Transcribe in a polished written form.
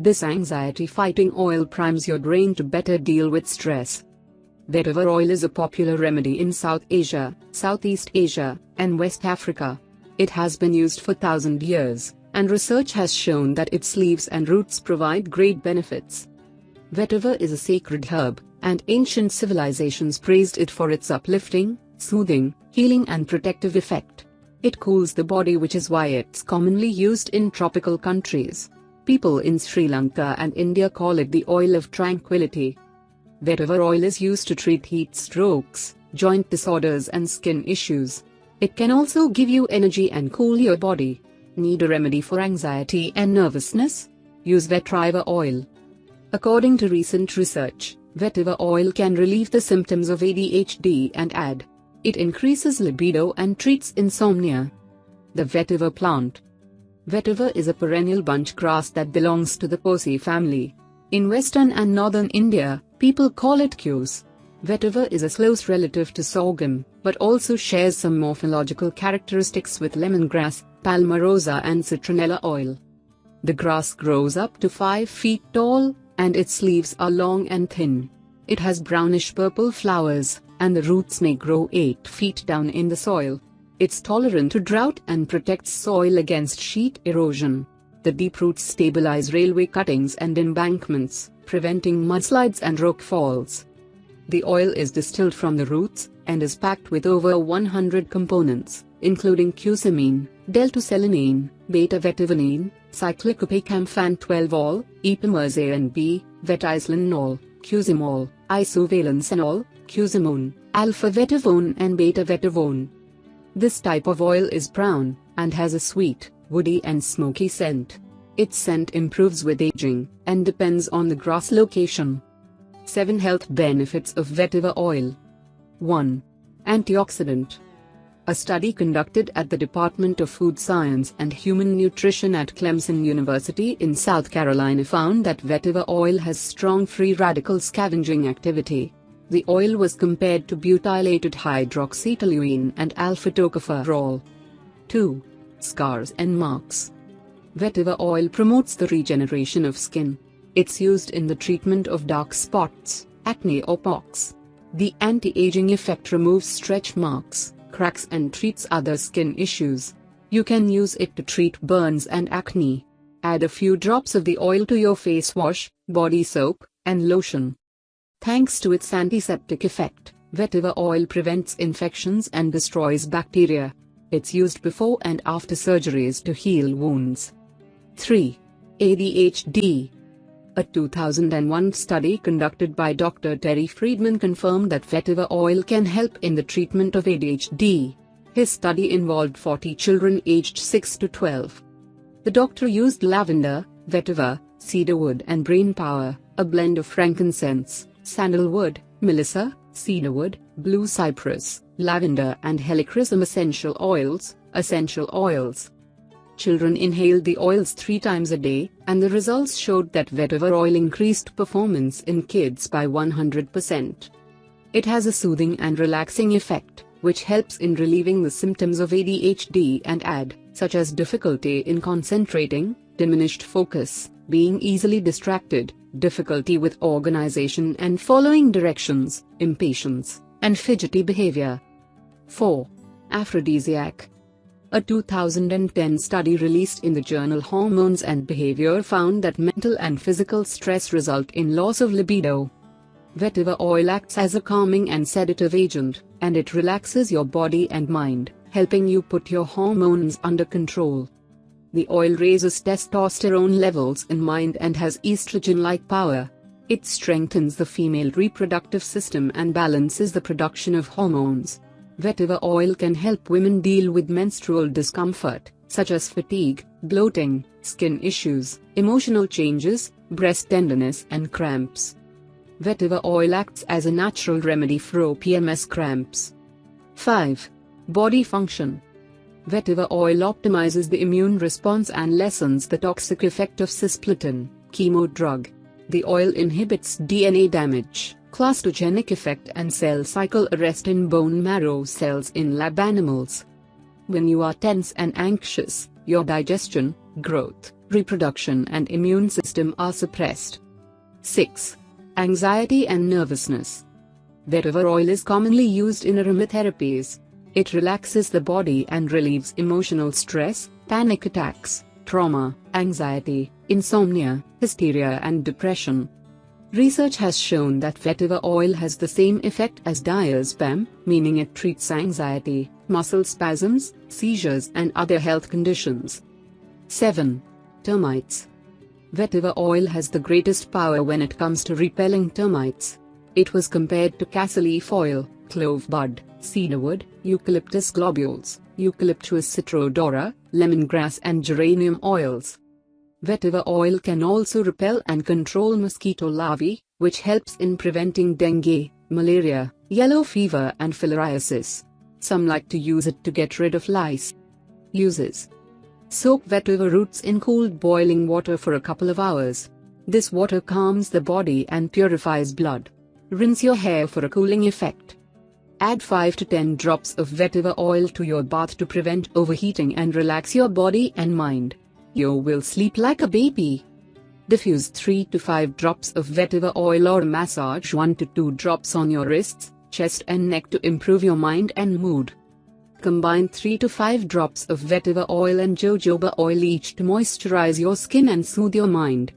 This anxiety-fighting oil primes your brain to better deal with stress. Vetiver oil is a popular remedy in South Asia, Southeast Asia, and West Africa. It has been used for 1,000 years, and research has shown that its leaves and roots provide great benefits. Vetiver is a sacred herb, and ancient civilizations praised it for its uplifting, soothing, healing and protective effect. It cools the body, which is why it's commonly used in tropical countries. People in Sri Lanka and India call it the oil of tranquility. Vetiver oil is used to treat heat strokes, joint disorders and skin issues. It can also give you energy and cool your body. Need a remedy for anxiety and nervousness? Use vetiver oil. According to recent research, vetiver oil can relieve the symptoms of ADHD and AD. It increases libido and treats insomnia. The vetiver plant. Vetiver is a perennial bunch grass that belongs to the Poaceae family. In western and northern India, people call it cuse. Vetiver is a close relative to sorghum, but also shares some morphological characteristics with lemongrass, palmarosa and citronella oil. The grass grows up to 5 feet tall, and its leaves are long and thin. It has brownish-purple flowers, and the roots may grow 8 feet down in the soil. It's tolerant to drought and protects soil against sheet erosion. The deep roots stabilize railway cuttings and embankments, preventing mudslides and rock falls. The oil is distilled from the roots, and is packed with over 100 components, including cusamine, deltaselenine, beta-vetivinine, cyclicopacamphan-12-ol, epimerzain B, vetisolenol, cusamol, isovalencenol, cusamone, alpha-vetivone and beta-vetivone. This type of oil is brown, and has a sweet, woody and smoky scent. Its scent improves with aging, and depends on the grass location. 7 health benefits of vetiver oil. 1. Antioxidant. A study conducted at the Department of Food Science and Human Nutrition at Clemson University in South Carolina found that vetiver oil has strong free radical scavenging activity. The oil was compared to butylated hydroxytoluene and alpha-tocopherol. 2. Scars and marks. Vetiver oil promotes the regeneration of skin. It's used in the treatment of dark spots, acne or pox. The anti-aging effect removes stretch marks, cracks and treats other skin issues. You can use it to treat burns and acne. Add a few drops of the oil to your face wash, body soap, and lotion. Thanks to its antiseptic effect, vetiver oil prevents infections and destroys bacteria. It's used before and after surgeries to heal wounds. 3. ADHD. A 2001 study conducted by Dr. Terry Friedman confirmed that vetiver oil can help in the treatment of ADHD. His study involved 40 children aged 6 to 12. The doctor used lavender, vetiver, cedarwood and brain power, a blend of frankincense, sandalwood, melissa, cedarwood, blue cypress, lavender and helichrysum essential oils. Children inhaled the oils 3 times a day, and the results showed that vetiver oil increased performance in kids by 100%. It has a soothing and relaxing effect, which helps in relieving the symptoms of ADHD and AD, such as difficulty in concentrating, diminished focus, being easily distracted, difficulty with organization and following directions, impatience, and fidgety behavior. 4. Aphrodisiac. A 2010 study released in the journal Hormones and Behavior found that mental and physical stress result in loss of libido. Vetiver oil acts as a calming and sedative agent, and it relaxes your body and mind, helping you put your hormones under control. The oil raises testosterone levels in mind and has estrogen-like power. It strengthens the female reproductive system and balances the production of hormones. Vetiver oil can help women deal with menstrual discomfort, such as fatigue, bloating, skin issues, emotional changes, breast tenderness and cramps. Vetiver oil acts as a natural remedy for PMS cramps. 5. Body function. Vetiver oil optimizes the immune response and lessens the toxic effect of cisplatin, chemo drug. The oil inhibits DNA damage, clastogenic effect and cell cycle arrest in bone marrow cells in lab animals. When you are tense and anxious, your digestion, growth, reproduction and immune system are suppressed. 6. Anxiety and nervousness. Vetiver oil is commonly used in aromatherapies. It relaxes the body and relieves emotional stress, panic attacks, trauma, anxiety, insomnia, hysteria and depression. Research has shown that vetiver oil has the same effect as diazepam, meaning it treats anxiety, muscle spasms, seizures and other health conditions. 7. Termites. Vetiver oil has the greatest power when it comes to repelling termites. It was compared to cassia leaf oil, clove bud, cedarwood, eucalyptus globules, Eucalyptus citrodora, lemongrass and geranium oils. Vetiver oil can also repel and control mosquito larvae, which helps in preventing dengue, malaria, yellow fever and filariasis. Some like to use it to get rid of lice. Uses. Soak vetiver roots in cooled boiling water for a couple of hours. This water calms the body and purifies blood. Rinse your hair for a cooling effect. Add 5 to 10 drops of vetiver oil to your bath to prevent overheating and relax your body and mind. You will sleep like a baby. Diffuse 3 to 5 drops of vetiver oil or massage 1 to 2 drops on your wrists, chest and neck to improve your mind and mood. Combine 3 to 5 drops of vetiver oil and jojoba oil each to moisturize your skin and soothe your mind.